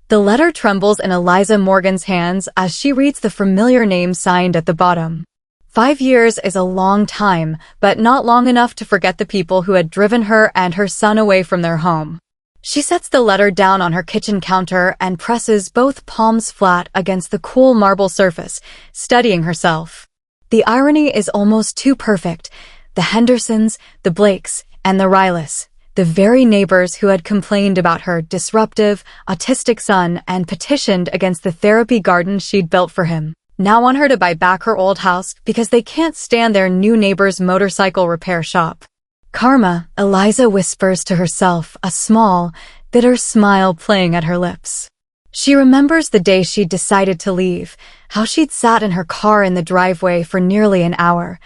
The letter trembles in Eliza Morgan's hands as she reads the familiar name signed at the bottom. 5 years is a long time, but not long enough to forget the people who had driven her and her son away from their home. She sets the letter down on her kitchen counter and presses both palms flat against the cool marble surface, studying herself. The irony is almost too perfect. The Hendersons, the Blakes, and the Rylas, the very neighbors who had complained about her disruptive, autistic son and petitioned against the therapy garden she'd built for him, now want her to buy back her old house because they can't stand their new neighbor's motorcycle repair shop. Karma, Eliza whispers to herself, a small, bitter smile playing at her lips. She remembers the day she'd decided to leave, how she'd sat in her car in the driveway for nearly an hour,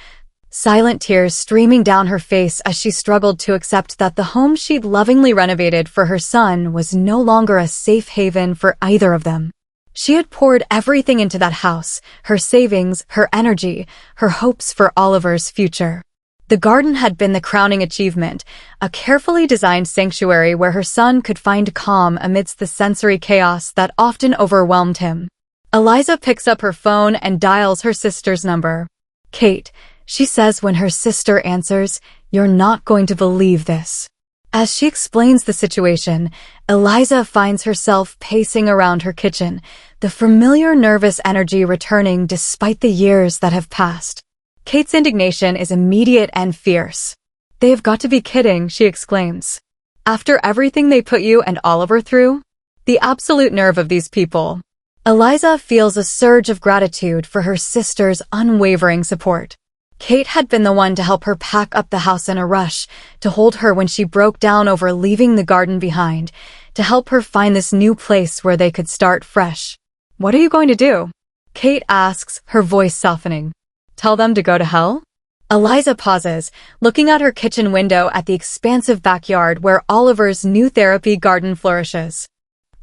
silent tears streaming down her face as she struggled to accept that the home she'd lovingly renovated for her son was no longer a safe haven for either of them. She had poured everything into that house, her savings, her energy, her hopes for Oliver's future. The garden had been the crowning achievement, a carefully designed sanctuary where her son could find calm amidst the sensory chaos that often overwhelmed him. Eliza picks up her phone and dials her sister's number. "Kate," she says when her sister answers, "You're not going to believe this." As she explains the situation, Eliza finds herself pacing around her kitchen, the familiar nervous energy returning despite the years that have passed. Kate's indignation is immediate and fierce. "They have got to be kidding," she exclaims. "After everything they put you and Oliver through? The absolute nerve of these people." Eliza feels a surge of gratitude for her sister's unwavering support. Kate had been the one to help her pack up the house in a rush, to hold her when she broke down over leaving the garden behind, to help her find this new place where they could start fresh. "What are you going to do?" Kate asks, her voice softening. "Tell them to go to hell?" Eliza pauses, looking out her kitchen window at the expansive backyard where Oliver's new therapy garden flourishes.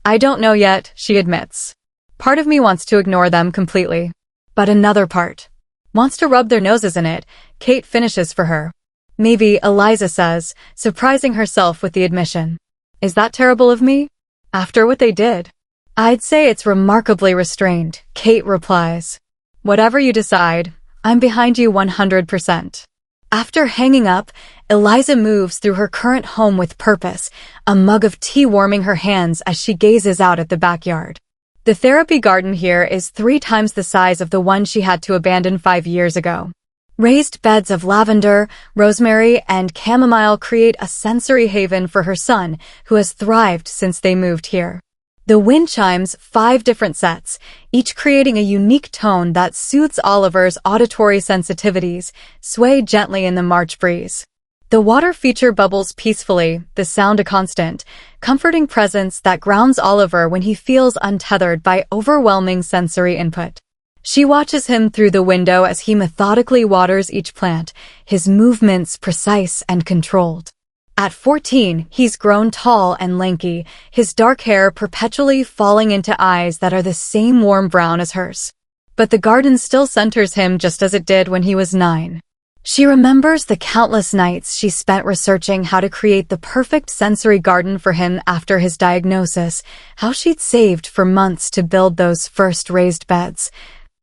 "I don't know yet," she admits. "Part of me wants to ignore them completely. But another part wants to rub their noses in it." Kate finishes for her. "Maybe," Eliza says, surprising herself with the admission. "Is that terrible of me? After what they did?" "I'd say it's remarkably restrained," Kate replies. "Whatever you decide, I'm behind you 100%. After hanging up, Eliza moves through her current home with purpose, a mug of tea warming her hands as she gazes out at the backyard. The therapy garden here is 3 times the size of the one she had to abandon 5 years ago. Raised beds of lavender, rosemary, and chamomile create a sensory haven for her son, who has thrived since they moved here. The wind chimes, 5 different sets, each creating a unique tone that soothes Oliver's auditory sensitivities, sway gently in the March breeze. The water feature bubbles peacefully, the sound a constant, comforting presence that grounds Oliver when he feels untethered by overwhelming sensory input. She watches him through the window as he methodically waters each plant, his movements precise and controlled. At 14, he's grown tall and lanky, his dark hair perpetually falling into eyes that are the same warm brown as hers. But the garden still centers him just as it did when he was 9. She remembers the countless nights she spent researching how to create the perfect sensory garden for him after his diagnosis, how she'd saved for months to build those first raised beds.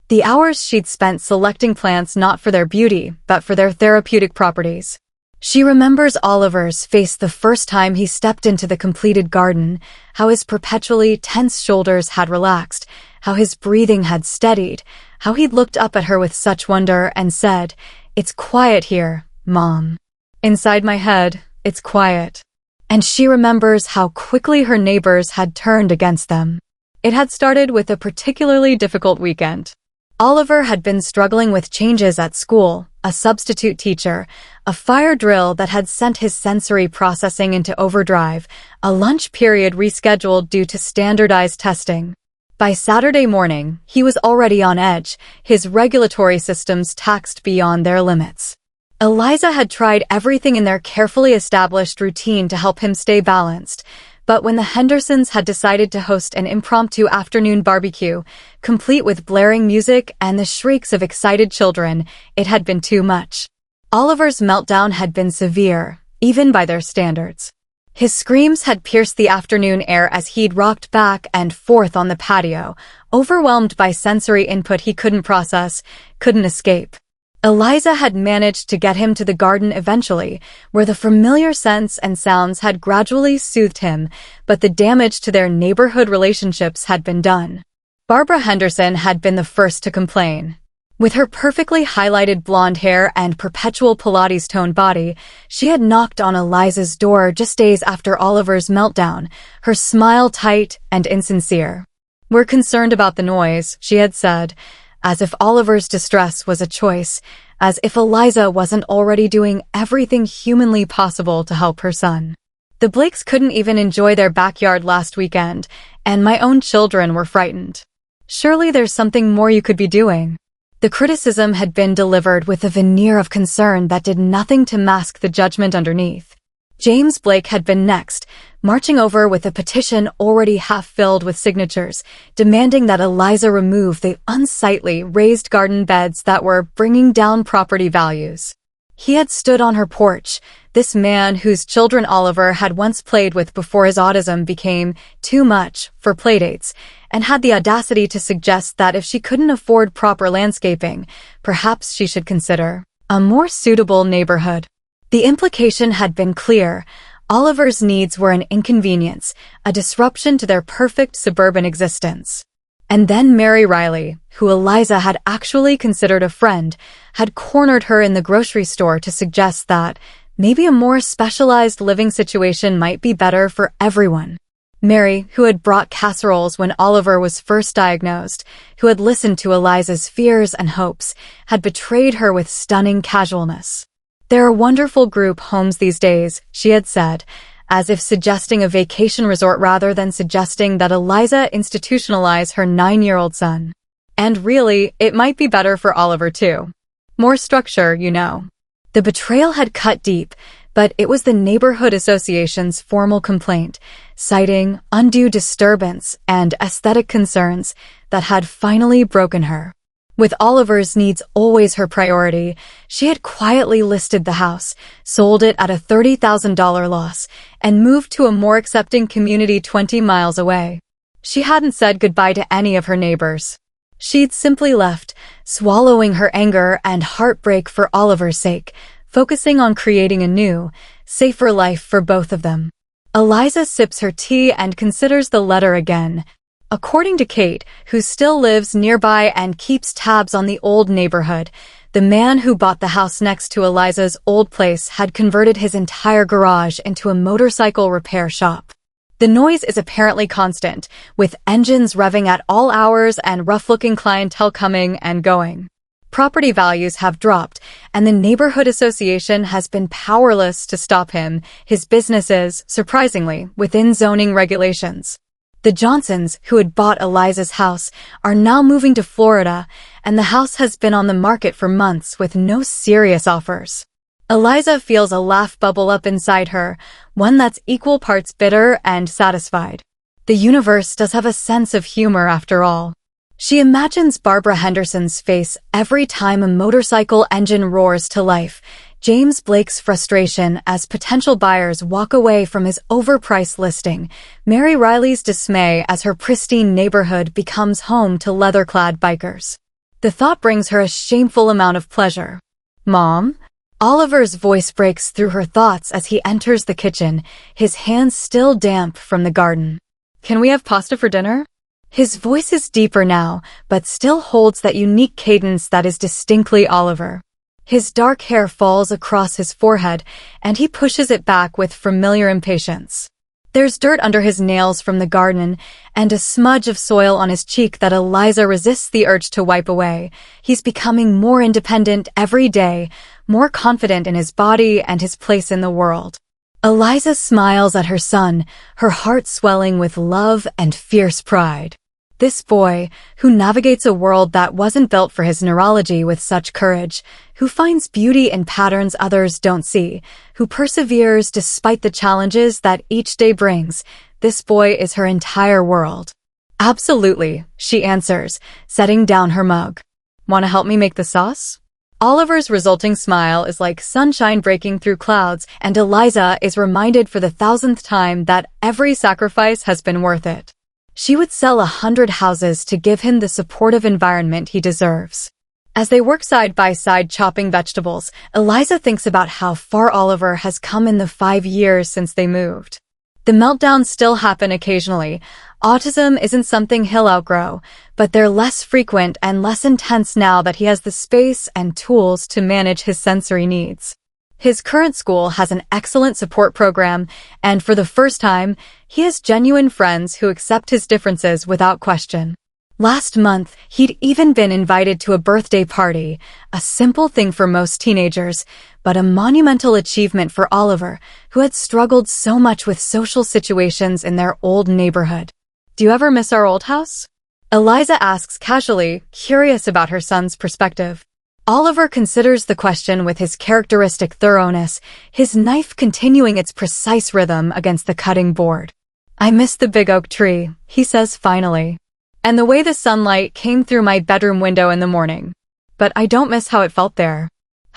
The hours she'd spent selecting plants not for their beauty, but for their therapeutic properties. She remembers Oliver's face the first time he stepped into the completed garden, how his perpetually tense shoulders had relaxed, how his breathing had steadied, how he'd looked up at her with such wonder and said, "It's quiet here, Mom." Inside my head, it's quiet. And she remembers how quickly her neighbors had turned against them. It had started with a particularly difficult weekend. Oliver had been struggling with changes at school, a substitute teacher, a fire drill that had sent his sensory processing into overdrive, a lunch period rescheduled due to standardized testing. By Saturday morning, he was already on edge, his regulatory systems taxed beyond their limits. Eliza had tried everything in their carefully established routine to help him stay balanced, but when the Hendersons had decided to host an impromptu afternoon barbecue, complete with blaring music and the shrieks of excited children, it had been too much. Oliver's meltdown had been severe, even by their standards. His screams had pierced the afternoon air as he'd rocked back and forth on the patio, overwhelmed by sensory input he couldn't process, couldn't escape. Eliza had managed to get him to the garden eventually, where the familiar scents and sounds had gradually soothed him, but the damage to their neighborhood relationships had been done. Barbara Henderson had been the first to complain. With her perfectly highlighted blonde hair and perpetual Pilates-toned body, she had knocked on Eliza's door just days after Oliver's meltdown, her smile tight and insincere. "We're concerned about the noise," she had said, as if Oliver's distress was a choice, as if Eliza wasn't already doing everything humanly possible to help her son. "The Blakes couldn't even enjoy their backyard last weekend, and my own children were frightened. Surely there's something more you could be doing." The criticism had been delivered with a veneer of concern that did nothing to mask the judgment underneath. James Blake had been next, marching over with a petition already half filled with signatures, demanding that Eliza remove the unsightly raised garden beds that were bringing down property values. He had stood on her porch, this man whose children Oliver had once played with before his autism became too much for playdates, and had the audacity to suggest that if she couldn't afford proper landscaping, perhaps she should consider a more suitable neighborhood. The implication had been clear. Oliver's needs were an inconvenience, a disruption to their perfect suburban existence. And then Mary Riley, who Eliza had actually considered a friend, had cornered her in the grocery store to suggest that maybe a more specialized living situation might be better for everyone. Mary, who had brought casseroles when Oliver was first diagnosed, who had listened to Eliza's fears and hopes, had betrayed her with stunning casualness. "There are wonderful group homes these days," she had said, as if suggesting a vacation resort rather than suggesting that Eliza institutionalize her 9-year-old son. And really, it might be better for Oliver too. More structure, you know. The betrayal had cut deep, but it was the neighborhood association's formal complaint, citing undue disturbance and aesthetic concerns, that had finally broken her. With Oliver's needs always her priority, she had quietly listed the house, sold it at a $30,000 loss, and moved to a more accepting community 20 miles away. She hadn't said goodbye to any of her neighbors. She'd simply left, swallowing her anger and heartbreak for Oliver's sake, focusing on creating a new, safer life for both of them. Eliza sips her tea and considers the letter again. According to Kate, who still lives nearby and keeps tabs on the old neighborhood, the man who bought the house next to Eliza's old place had converted his entire garage into a motorcycle repair shop. The noise is apparently constant, with engines revving at all hours and rough-looking clientele coming and going. Property values have dropped, and the neighborhood association has been powerless to stop him, his businesses, surprisingly, within zoning regulations. The Johnsons, who had bought Eliza's house, are now moving to Florida, and the house has been on the market for months with no serious offers. Eliza feels a laugh bubble up inside her, one that's equal parts bitter and satisfied. The universe does have a sense of humor after all. She imagines Barbara Henderson's face every time a motorcycle engine roars to life, James Blake's frustration as potential buyers walk away from his overpriced listing, Mary Riley's dismay as her pristine neighborhood becomes home to leather-clad bikers. The thought brings her a shameful amount of pleasure. "Mom?" Oliver's voice breaks through her thoughts as he enters the kitchen, his hands still damp from the garden. "Can we have pasta for dinner?" His voice is deeper now, but still holds that unique cadence that is distinctly Oliver. His dark hair falls across his forehead, and he pushes it back with familiar impatience. There's dirt under his nails from the garden, and a smudge of soil on his cheek that Eliza resists the urge to wipe away. He's becoming more independent every day, more confident in his body and his place in the world. Eliza smiles at her son, her heart swelling with love and fierce pride. This boy, who navigates a world that wasn't built for his neurology with such courage, who finds beauty in patterns others don't see, who perseveres despite the challenges that each day brings, this boy is her entire world. "Absolutely," she answers, setting down her mug. "Want to help me make the sauce?" Oliver's resulting smile is like sunshine breaking through clouds, and Eliza is reminded for the thousandth time that every sacrifice has been worth it. She would sell 100 houses to give him the supportive environment he deserves. As they work side by side chopping vegetables, Eliza thinks about how far Oliver has come in the 5 years since they moved. The meltdowns still happen occasionally. Autism isn't something he'll outgrow, but they're less frequent and less intense now that he has the space and tools to manage his sensory needs. His current school has an excellent support program, and for the first time, he has genuine friends who accept his differences without question. Last month, he'd even been invited to a birthday party, a simple thing for most teenagers, but a monumental achievement for Oliver, who had struggled so much with social situations in their old neighborhood. "Do you ever miss our old house?" Eliza asks casually, curious about her son's perspective. Oliver considers the question with his characteristic thoroughness, his knife continuing its precise rhythm against the cutting board. "I miss the big oak tree," he says finally, "and the way the sunlight came through my bedroom window in the morning. But I don't miss how it felt there."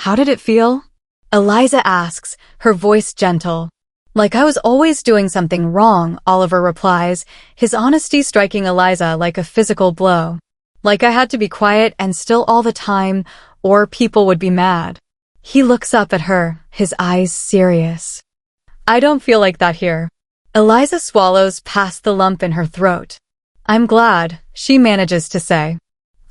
"How did it feel?" Eliza asks, her voice gentle. "Like I was always doing something wrong," Oliver replies, his honesty striking Eliza like a physical blow. "Like I had to be quiet and still all the time, or people would be mad." He looks up at her, his eyes serious. "I don't feel like that here." Eliza swallows past the lump in her throat. "I'm glad," she manages to say.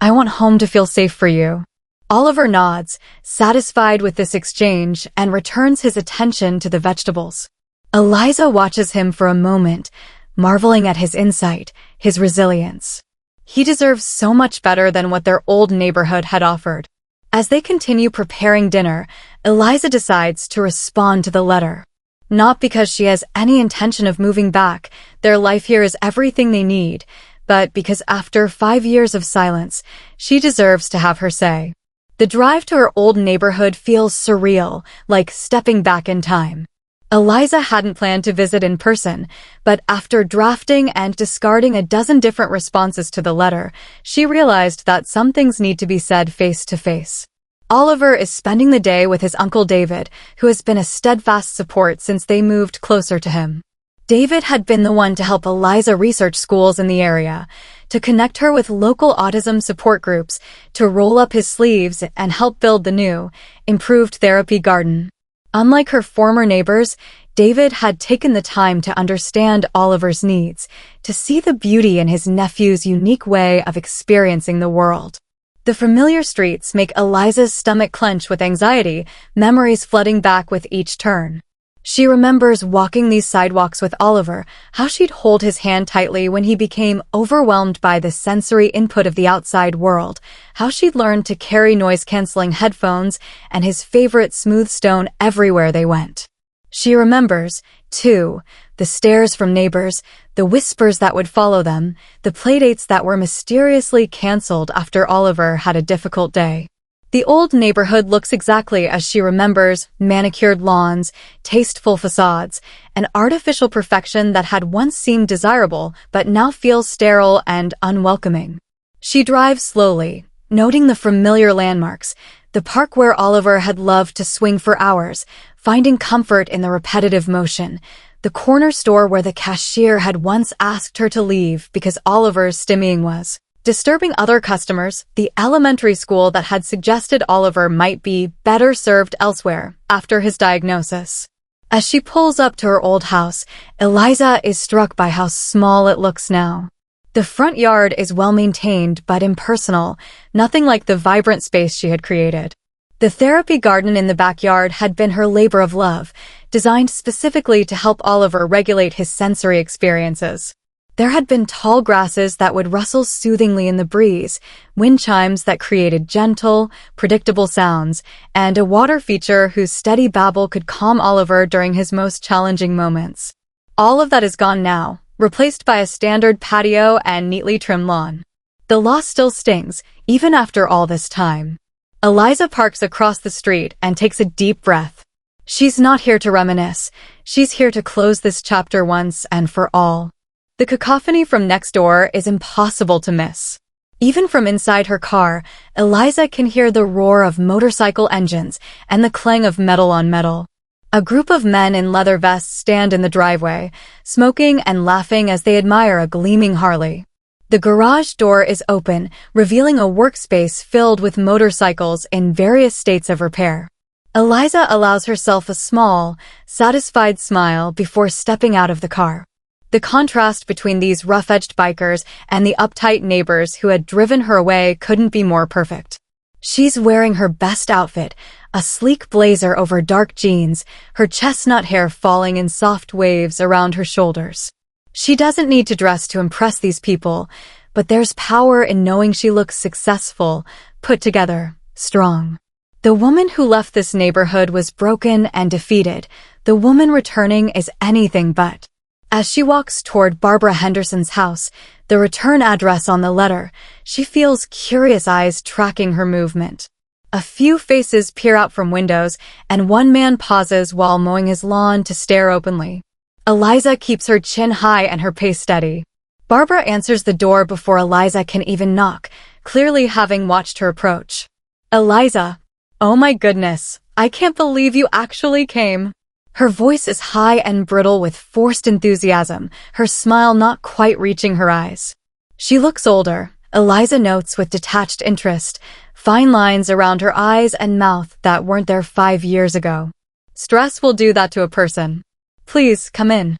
"I want home to feel safe for you." Oliver nods, satisfied with this exchange, and returns his attention to the vegetables. Eliza watches him for a moment, marveling at his insight, his resilience. He deserves so much better than what their old neighborhood had offered. As they continue preparing dinner, Eliza decides to respond to the letter. Not because she has any intention of moving back, their life here is everything they need, but because after 5 years of silence, she deserves to have her say. The drive to her old neighborhood feels surreal, like stepping back in time. Eliza hadn't planned to visit in person, but after drafting and discarding a dozen different responses to the letter, she realized that some things need to be said face to face. Oliver is spending the day with his Uncle David, who has been a steadfast support since they moved closer to him. David had been the one to help Eliza research schools in the area, to connect her with local autism support groups, to roll up his sleeves and help build the new, improved therapy garden. Unlike her former neighbors, David had taken the time to understand Oliver's needs, to see the beauty in his nephew's unique way of experiencing the world. The familiar streets make Eliza's stomach clench with anxiety, memories flooding back with each turn. She remembers walking these sidewalks with Oliver, how she'd hold his hand tightly when he became overwhelmed by the sensory input of the outside world, how she'd learned to carry noise-canceling headphones and his favorite smooth stone everywhere they went. She remembers, too, the stares from neighbors, the whispers that would follow them, the playdates that were mysteriously canceled after Oliver had a difficult day. The old neighborhood looks exactly as she remembers: manicured lawns, tasteful facades, an artificial perfection that had once seemed desirable but now feels sterile and unwelcoming. She drives slowly, noting the familiar landmarks, the park where Oliver had loved to swing for hours, finding comfort in the repetitive motion, the corner store where the cashier had once asked her to leave because Oliver's stimming was disturbing other customers, the elementary school that had suggested Oliver might be better served elsewhere after his diagnosis. As she pulls up to her old house, Eliza is struck by how small it looks now. The front yard is well-maintained but impersonal, nothing like the vibrant space she had created. The therapy garden in the backyard had been her labor of love, designed specifically to help Oliver regulate his sensory experiences. There had been tall grasses that would rustle soothingly in the breeze, wind chimes that created gentle, predictable sounds, and a water feature whose steady babble could calm Oliver during his most challenging moments. All of that is gone now, replaced by a standard patio and neatly trimmed lawn. The loss still stings, even after all this time. Eliza parks across the street and takes a deep breath. She's not here to reminisce. She's here to close this chapter once and for all. The cacophony from next door is impossible to miss. Even from inside her car, Eliza can hear the roar of motorcycle engines and the clang of metal on metal. A group of men in leather vests stand in the driveway, smoking and laughing as they admire a gleaming Harley. The garage door is open, revealing a workspace filled with motorcycles in various states of repair. Eliza allows herself a small, satisfied smile before stepping out of the car. The contrast between these rough-edged bikers and the uptight neighbors who had driven her away couldn't be more perfect. She's wearing her best outfit, a sleek blazer over dark jeans, her chestnut hair falling in soft waves around her shoulders. She doesn't need to dress to impress these people, but there's power in knowing she looks successful, put together, strong. The woman who left this neighborhood was broken and defeated. The woman returning is anything but. As she walks toward Barbara Henderson's house, the return address on the letter, she feels curious eyes tracking her movement. A few faces peer out from windows, and one man pauses while mowing his lawn to stare openly. Eliza keeps her chin high and her pace steady. Barbara answers the door before Eliza can even knock, clearly having watched her approach. Eliza, oh my goodness, I can't believe you actually came. Her voice is high and brittle with forced enthusiasm, her smile not quite reaching her eyes. She looks older, Eliza notes with detached interest, fine lines around her eyes and mouth that weren't there 5 years ago. Stress will do that to a person. Please, come in.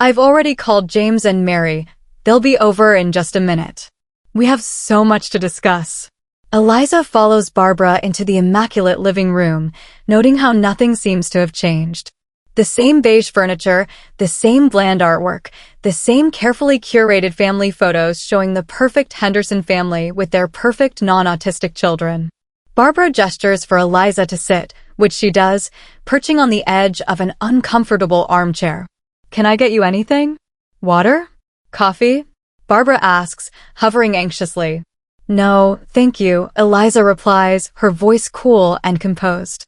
I've already called James and Mary. They'll be over in just a minute. We have so much to discuss. Eliza follows Barbara into the immaculate living room, noting how nothing seems to have changed. The same beige furniture, the same bland artwork, the same carefully curated family photos showing the perfect Henderson family with their perfect non-autistic children. Barbara gestures for Eliza to sit, which she does, perching on the edge of an uncomfortable armchair. Can I get you anything? Water? Coffee? Barbara asks, hovering anxiously. No, thank you, Eliza replies, her voice cool and composed.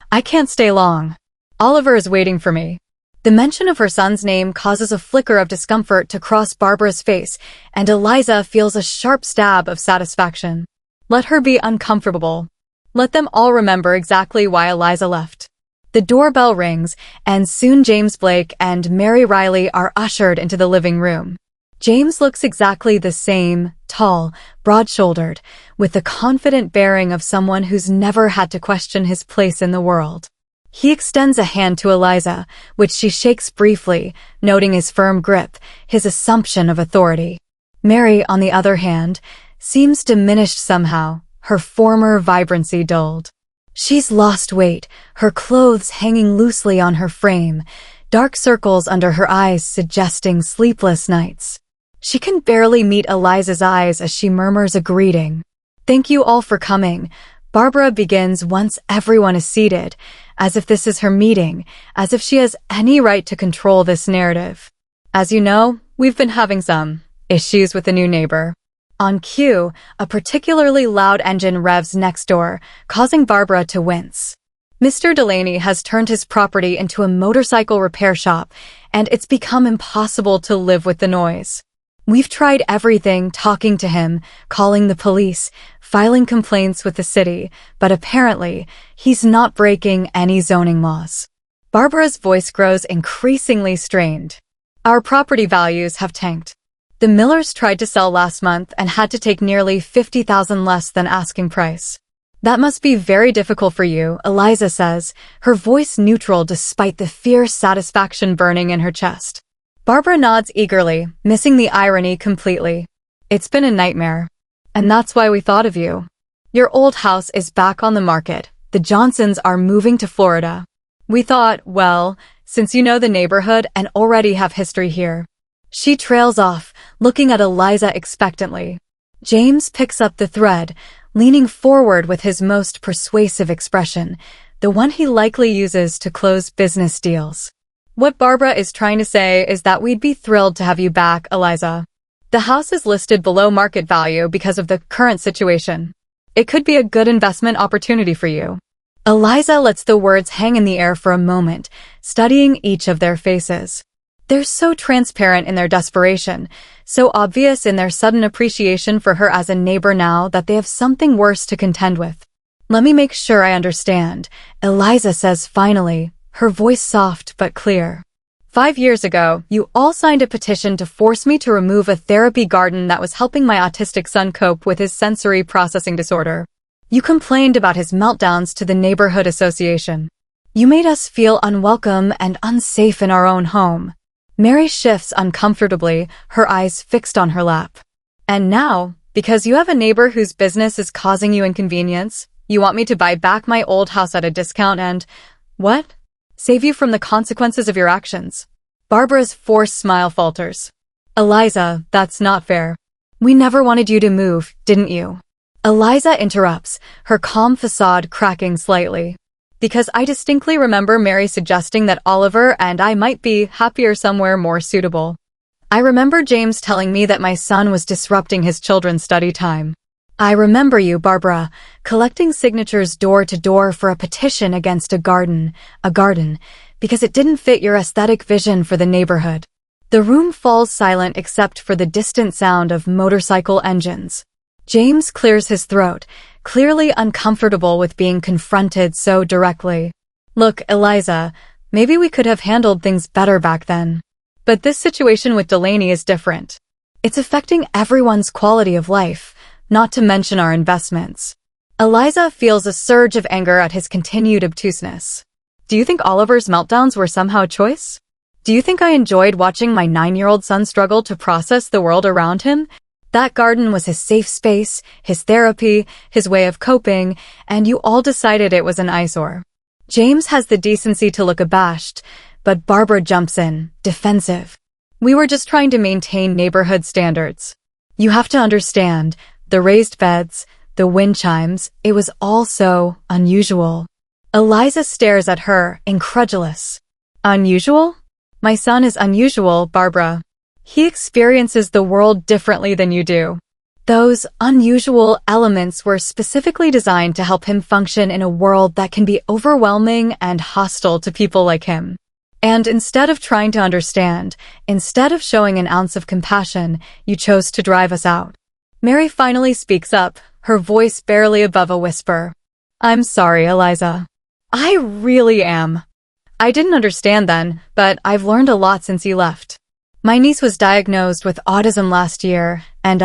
I can't stay long. Oliver is waiting for me. The mention of her son's name causes a flicker of discomfort to cross Barbara's face, and Eliza feels a sharp stab of satisfaction. Let her be uncomfortable. Let them all remember exactly why Eliza left. The doorbell rings, and soon James Blake and Mary Riley are ushered into the living room. James looks exactly the same, tall, broad-shouldered, with the confident bearing of someone who's never had to question his place in the world. He extends a hand to Eliza, which she shakes briefly, noting his firm grip, his assumption of authority. Mary, on the other hand, seems diminished somehow, her former vibrancy dulled. She's lost weight, her clothes hanging loosely on her frame, dark circles under her eyes suggesting sleepless nights. She can barely meet Eliza's eyes as she murmurs a greeting. Thank you all for coming. Barbara begins once everyone is seated, as if this is her meeting, as if she has any right to control this narrative. As you know, we've been having some issues with a new neighbor. On cue, a particularly loud engine revs next door, causing Barbara to wince. Mr. Delaney has turned his property into a motorcycle repair shop, and it's become impossible to live with the noise. We've tried everything, talking to him, calling the police, filing complaints with the city, but apparently, he's not breaking any zoning laws. Barbara's voice grows increasingly strained. Our property values have tanked. The Millers tried to sell last month and had to take nearly $50,000 less than asking price. That must be very difficult for you, Eliza says, her voice neutral despite the fierce satisfaction burning in her chest. Barbara nods eagerly, missing the irony completely. It's been a nightmare. And that's why we thought of you. Your old house is back on the market. The Johnsons are moving to Florida. We thought, well, since you know the neighborhood and already have history here. She trails off, looking at Eliza expectantly. James picks up the thread, leaning forward with his most persuasive expression, the one he likely uses to close business deals. What Barbara is trying to say is that we'd be thrilled to have you back, Eliza. The house is listed below market value because of the current situation. It could be a good investment opportunity for you. Eliza lets the words hang in the air for a moment, studying each of their faces. They're so transparent in their desperation, so obvious in their sudden appreciation for her as a neighbor now that they have something worse to contend with. "Let me make sure I understand," Eliza says finally, her voice soft but clear. "5 years ago, you all signed a petition to force me to remove a therapy garden that was helping my autistic son cope with his sensory processing disorder. You complained about his meltdowns to the neighborhood association. You made us feel unwelcome and unsafe in our own home." Mary shifts uncomfortably, her eyes fixed on her lap. "And now, because you have a neighbor whose business is causing you inconvenience, you want me to buy back my old house at a discount and, what? Save you from the consequences of your actions." Barbara's forced smile falters. "Eliza, that's not fair. We never wanted you to move, didn't you?" Eliza interrupts, her calm facade cracking slightly. "Because I distinctly remember Mary suggesting that Oliver and I might be happier somewhere more suitable. I remember James telling me that my son was disrupting his children's study time. I remember you, Barbara, collecting signatures door to door for a petition against a garden, because it didn't fit your aesthetic vision for the neighborhood." The room falls silent except for the distant sound of motorcycle engines. James clears his throat, clearly uncomfortable with being confronted so directly. "Look, Eliza, maybe we could have handled things better back then. But this situation with Delaney is different. It's affecting everyone's quality of life, not to mention our investments." Eliza feels a surge of anger at his continued obtuseness. "Do you think Oliver's meltdowns were somehow choice? Do you think I enjoyed watching my 9-year-old son struggle to process the world around him? That garden was his safe space, his therapy, his way of coping, and you all decided it was an eyesore." James has the decency to look abashed, but Barbara jumps in, defensive. "We were just trying to maintain neighborhood standards. You have to understand, the raised beds, the wind chimes, it was all so unusual." Eliza stares at her, incredulous. "Unusual? My son is unusual, Barbara. He experiences the world differently than you do. Those unusual elements were specifically designed to help him function in a world that can be overwhelming and hostile to people like him. And instead of trying to understand, instead of showing an ounce of compassion, you chose to drive us out." Mary finally speaks up, her voice barely above a whisper. "I'm sorry, Eliza. I really am. I didn't understand then, but I've learned a lot since you left. My niece was diagnosed with autism last year, and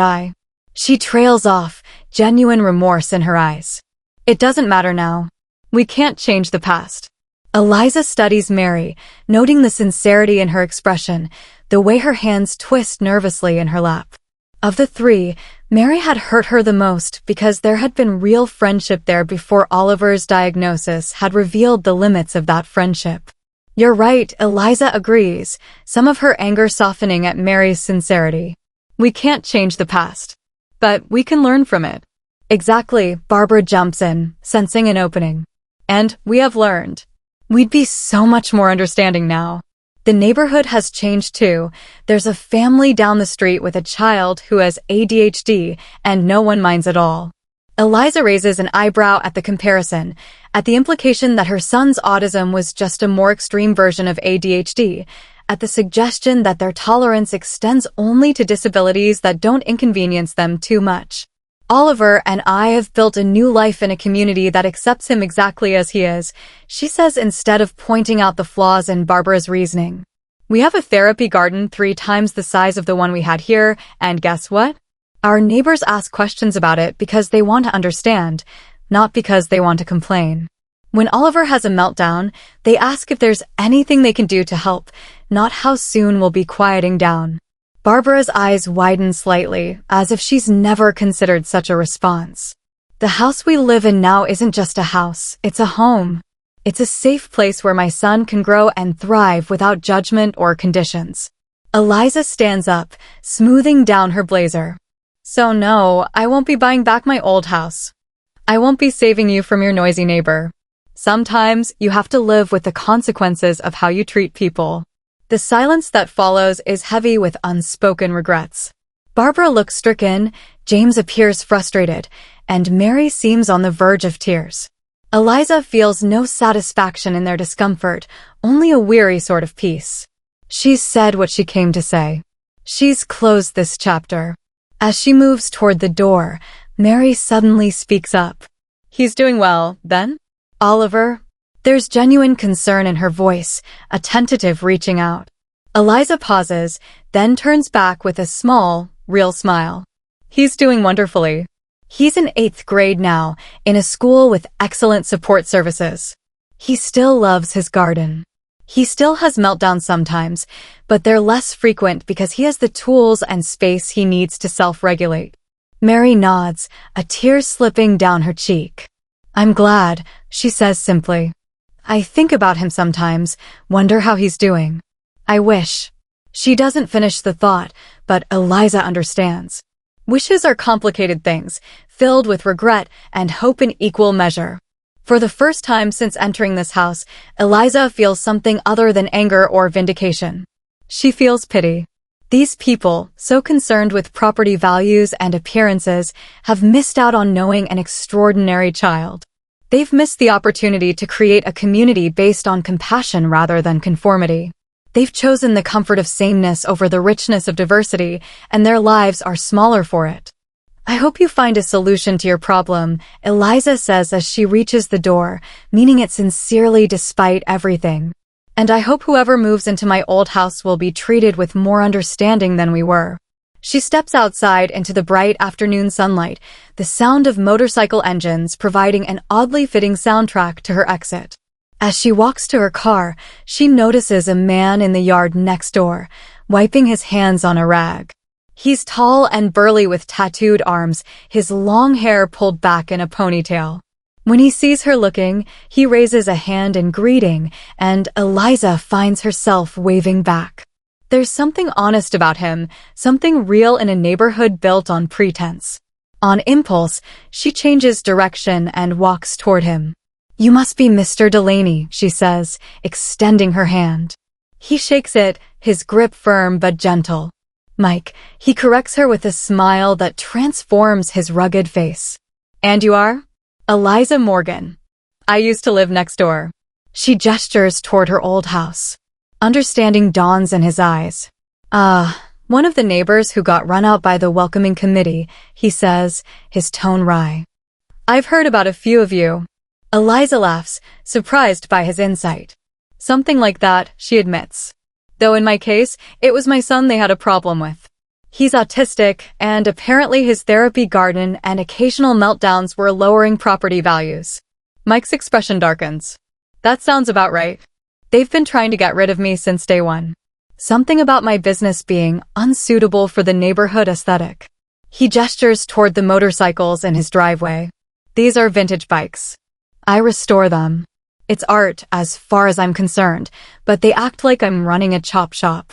She trails off, genuine remorse in her eyes. "It doesn't matter now. We can't change the past." Eliza studies Mary, noting the sincerity in her expression, the way her hands twist nervously in her lap. Of the three, Mary had hurt her the most because there had been real friendship there before Oliver's diagnosis had revealed the limits of that friendship. "You're right," Eliza agrees, some of her anger softening at Mary's sincerity. "We can't change the past. But we can learn from it." "Exactly," Barbara jumps in, sensing an opening. "And we have learned. We'd be so much more understanding now. The neighborhood has changed too. There's a family down the street with a child who has ADHD, and no one minds at all." Eliza raises an eyebrow at the comparison, at the implication that her son's autism was just a more extreme version of ADHD, at the suggestion that their tolerance extends only to disabilities that don't inconvenience them too much. "Oliver and I have built a new life in a community that accepts him exactly as he is," she says instead of pointing out the flaws in Barbara's reasoning. "We have a therapy garden 3 times the size of the one we had here, and guess what? Our neighbors ask questions about it because they want to understand, not because they want to complain. When Oliver has a meltdown, they ask if there's anything they can do to help, not how soon we'll be quieting down." Barbara's eyes widen slightly, as if she's never considered such a response. "The house we live in now isn't just a house, it's a home. It's a safe place where my son can grow and thrive without judgment or conditions." Eliza stands up, smoothing down her blazer. "So no, I won't be buying back my old house. I won't be saving you from your noisy neighbor. Sometimes you have to live with the consequences of how you treat people." The silence that follows is heavy with unspoken regrets. Barbara looks stricken, James appears frustrated, and Mary seems on the verge of tears. Eliza feels no satisfaction in their discomfort, only a weary sort of peace. She's said what she came to say. She's closed this chapter. As she moves toward the door, Mary suddenly speaks up. He's doing well, then? Oliver? There's genuine concern in her voice, a tentative reaching out. Eliza pauses, then turns back with a small, real smile. He's doing wonderfully. He's in 8th grade now, in a school with excellent support services. He still loves his garden. He still has meltdowns sometimes, but they're less frequent because he has the tools and space he needs to self-regulate. Mary nods, a tear slipping down her cheek. I'm glad, she says simply. I think about him sometimes, wonder how he's doing. I wish. She doesn't finish the thought, but Eliza understands. Wishes are complicated things, filled with regret and hope in equal measure. For the first time since entering this house, Eliza feels something other than anger or vindication. She feels pity. These people, so concerned with property values and appearances, have missed out on knowing an extraordinary child. They've missed the opportunity to create a community based on compassion rather than conformity. They've chosen the comfort of sameness over the richness of diversity, and their lives are smaller for it. I hope you find a solution to your problem, Eliza says as she reaches the door, meaning it sincerely despite everything. And I hope whoever moves into my old house will be treated with more understanding than we were. She steps outside into the bright afternoon sunlight, the sound of motorcycle engines providing an oddly fitting soundtrack to her exit. As she walks to her car, she notices a man in the yard next door, wiping his hands on a rag. He's tall and burly with tattooed arms, his long hair pulled back in a ponytail. When he sees her looking, he raises a hand in greeting, and Eliza finds herself waving back. There's something honest about him, something real in a neighborhood built on pretense. On impulse, she changes direction and walks toward him. You must be Mr. Delaney, she says, extending her hand. He shakes it, his grip firm but gentle. Mike, he corrects her with a smile that transforms his rugged face. And you are? Eliza Morgan. I used to live next door. She gestures toward her old house. Understanding dawns in his eyes. One of the neighbors who got run out by the welcoming committee, he says, his tone wry. I've heard about a few of you. Eliza laughs, surprised by his insight. Something like that, she admits. Though in my case, it was my son they had a problem with. He's autistic, and apparently his therapy garden and occasional meltdowns were lowering property values. Mike's expression darkens. That sounds about right. They've been trying to get rid of me since day one. Something about my business being unsuitable for the neighborhood aesthetic. He gestures toward the motorcycles in his driveway. These are vintage bikes. I restore them. It's art as far as I'm concerned, but they act like I'm running a chop shop.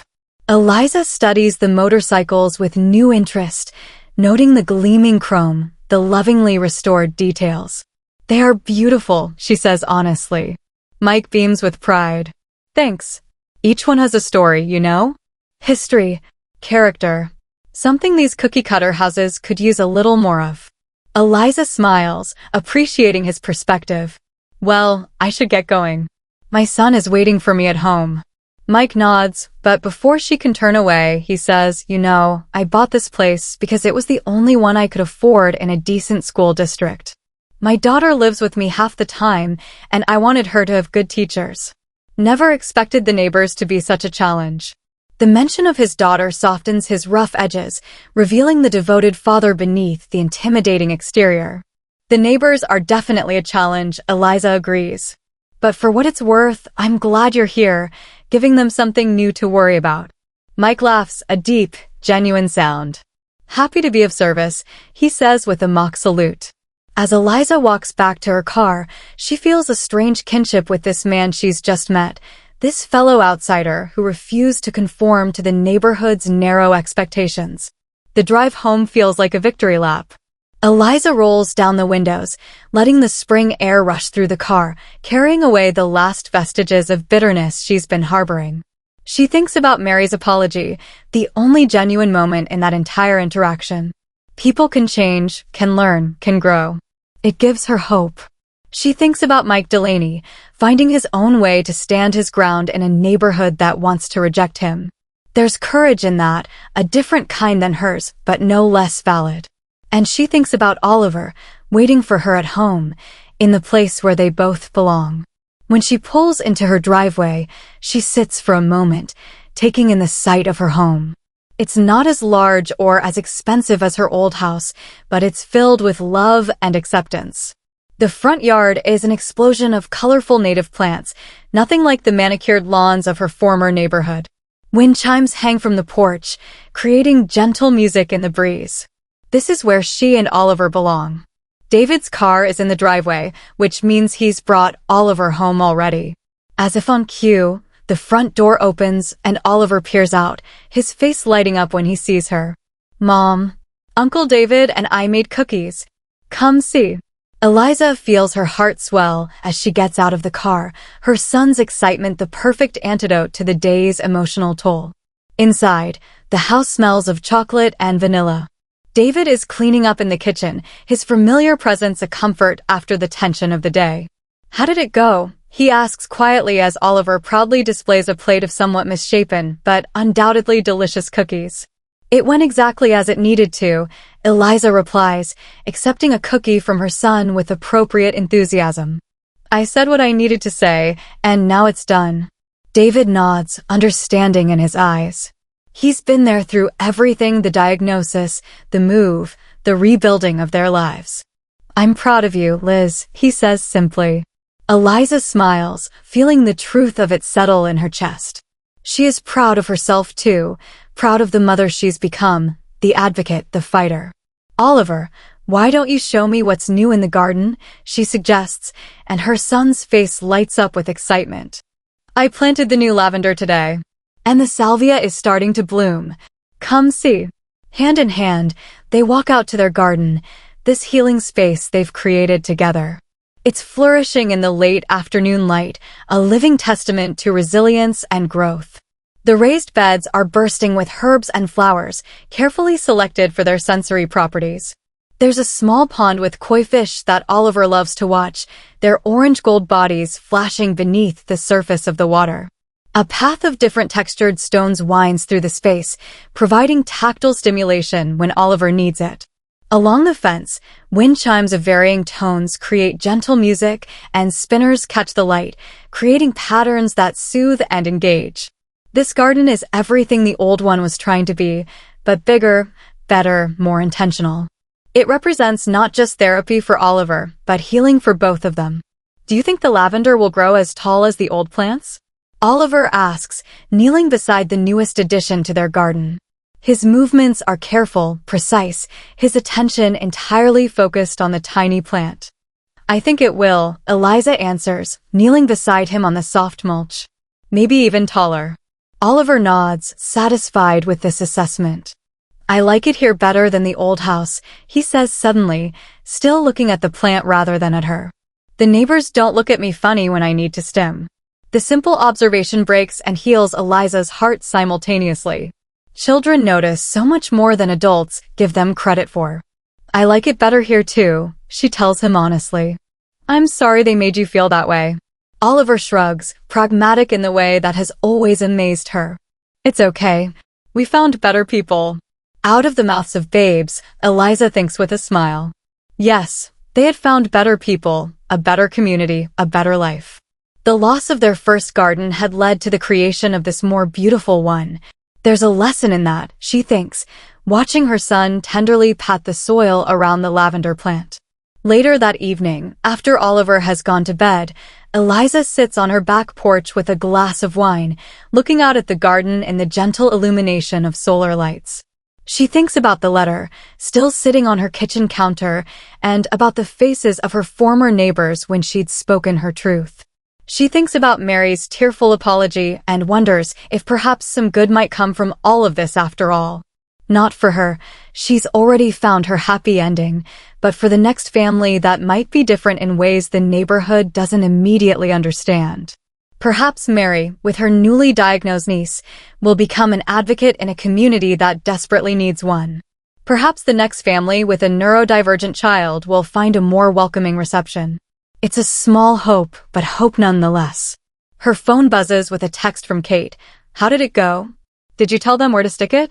Eliza studies the motorcycles with new interest, noting the gleaming chrome, the lovingly restored details. They are beautiful, she says honestly. Mike beams with pride. Thanks. Each one has a story, you know? History, character. Something these cookie-cutter houses could use a little more of. Eliza smiles, appreciating his perspective. Well, I should get going. My son is waiting for me at home. Mike nods, but before she can turn away, he says, you know, I bought this place because it was the only one I could afford in a decent school district. My daughter lives with me half the time, and I wanted her to have good teachers. Never expected the neighbors to be such a challenge. The mention of his daughter softens his rough edges, revealing the devoted father beneath the intimidating exterior. The neighbors are definitely a challenge, Eliza agrees. But for what it's worth, I'm glad you're here, giving them something new to worry about. Mike laughs, a deep, genuine sound. Happy to be of service, he says with a mock salute. As Eliza walks back to her car, she feels a strange kinship with this man she's just met, this fellow outsider who refused to conform to the neighborhood's narrow expectations. The drive home feels like a victory lap. Eliza rolls down the windows, letting the spring air rush through the car, carrying away the last vestiges of bitterness she's been harboring. She thinks about Mary's apology, the only genuine moment in that entire interaction. People can change, can learn, can grow. It gives her hope. She thinks about Mike Delaney, finding his own way to stand his ground in a neighborhood that wants to reject him. There's courage in that, a different kind than hers, but no less valid. And she thinks about Oliver, waiting for her at home, in the place where they both belong. When she pulls into her driveway, she sits for a moment, taking in the sight of her home. It's not as large or as expensive as her old house, but it's filled with love and acceptance. The front yard is an explosion of colorful native plants, nothing like the manicured lawns of her former neighborhood. Wind chimes hang from the porch, creating gentle music in the breeze. This is where she and Oliver belong. David's car is in the driveway, which means he's brought Oliver home already. As if on cue, the front door opens and Oliver peers out, his face lighting up when he sees her. "Mom, Uncle David and I made cookies. Come see." Eliza feels her heart swell as she gets out of the car, her son's excitement the perfect antidote to the day's emotional toll. Inside, the house smells of chocolate and vanilla. David is cleaning up in the kitchen, his familiar presence a comfort after the tension of the day. "How did it go?" he asks quietly as Oliver proudly displays a plate of somewhat misshapen but undoubtedly delicious cookies. "It went exactly as it needed to," Eliza replies, accepting a cookie from her son with appropriate enthusiasm. "I said what I needed to say, and now it's done." David nods, understanding in his eyes. He's been there through everything: the diagnosis, the move, the rebuilding of their lives. "I'm proud of you, Liz," he says simply. Eliza smiles, feeling the truth of it settle in her chest. She is proud of herself too, proud of the mother she's become, the advocate, the fighter. "Oliver, why don't you show me what's new in the garden?" she suggests, and her son's face lights up with excitement. "I planted the new lavender today, and the salvia is starting to bloom. Come see." Hand in hand, they walk out to their garden, this healing space they've created together. It's flourishing in the late afternoon light, a living testament to resilience and growth. The raised beds are bursting with herbs and flowers, carefully selected for their sensory properties. There's a small pond with koi fish that Oliver loves to watch, their orange-gold bodies flashing beneath the surface of the water. A path of different textured stones winds through the space, providing tactile stimulation when Oliver needs it. Along the fence, wind chimes of varying tones create gentle music, and spinners catch the light, creating patterns that soothe and engage. This garden is everything the old one was trying to be, but bigger, better, more intentional. It represents not just therapy for Oliver, but healing for both of them. "Do you think the lavender will grow as tall as the old plants?" Oliver asks, kneeling beside the newest addition to their garden. His movements are careful, precise, his attention entirely focused on the tiny plant. "I think it will," Eliza answers, kneeling beside him on the soft mulch. "Maybe even taller." Oliver nods, satisfied with this assessment. "I like it here better than the old house," he says suddenly, still looking at the plant rather than at her. "The neighbors don't look at me funny when I need to stim." The simple observation breaks and heals Eliza's heart simultaneously. Children notice so much more than adults give them credit for. "I like it better here too," she tells him honestly. "I'm sorry they made you feel that way." Oliver shrugs, pragmatic in the way that has always amazed her. "It's okay. We found better people." Out of the mouths of babes, Eliza thinks with a smile. Yes, they had found better people, a better community, a better life. The loss of their first garden had led to the creation of this more beautiful one. There's a lesson in that, she thinks, watching her son tenderly pat the soil around the lavender plant. Later that evening, after Oliver has gone to bed, Eliza sits on her back porch with a glass of wine, looking out at the garden in the gentle illumination of solar lights. She thinks about the letter, still sitting on her kitchen counter, and about the faces of her former neighbors when she'd spoken her truth. She thinks about Mary's tearful apology and wonders if perhaps some good might come from all of this after all. Not for her, she's already found her happy ending, but for the next family that might be different in ways the neighborhood doesn't immediately understand. Perhaps Mary, with her newly diagnosed niece, will become an advocate in a community that desperately needs one. Perhaps the next family with a neurodivergent child will find a more welcoming reception. It's a small hope, but hope nonetheless. Her phone buzzes with a text from Kate. How did it go? Did you tell them where to stick it?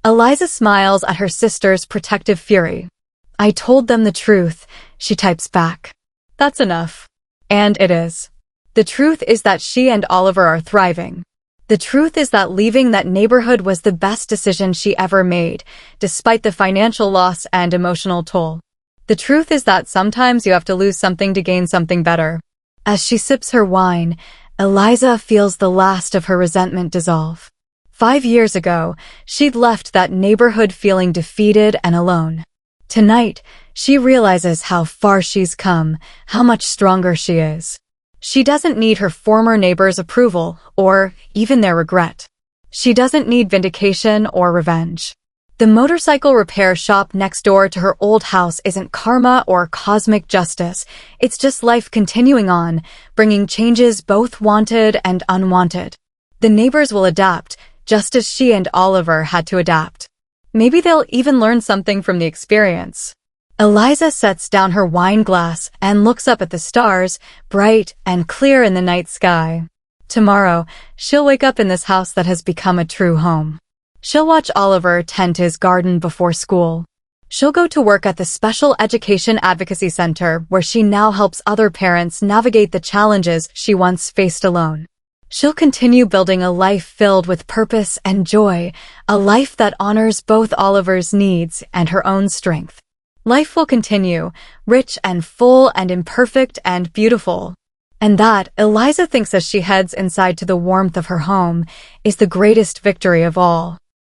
Eliza smiles at her sister's protective fury. I told them the truth, she types back. That's enough. And it is. The truth is that she and Oliver are thriving. The truth is that leaving that neighborhood was the best decision she ever made, despite the financial loss and emotional toll. The truth is that sometimes you have to lose something to gain something better. As she sips her wine, Eliza feels the last of her resentment dissolve. 5 years ago, she'd left that neighborhood feeling defeated and alone. Tonight, she realizes how far she's come, how much stronger she is. She doesn't need her former neighbor's approval, or even their regret. She doesn't need vindication or revenge. The motorcycle repair shop next door to her old house isn't karma or cosmic justice. It's just life continuing on, bringing changes both wanted and unwanted. The neighbors will adapt, just as she and Oliver had to adapt. Maybe they'll even learn something from the experience. Eliza sets down her wine glass and looks up at the stars, bright and clear in the night sky. Tomorrow, she'll wake up in this house that has become a true home. She'll watch Oliver tend to his garden before school. She'll go to work at the Special Education Advocacy Center, where she now helps other parents navigate the challenges she once faced alone. She'll continue building a life filled with purpose and joy, a life that honors both Oliver's needs and her own strength. Life will continue, rich and full and imperfect and beautiful. And that, Eliza thinks as she heads inside to the warmth of her home, is the greatest victory of all.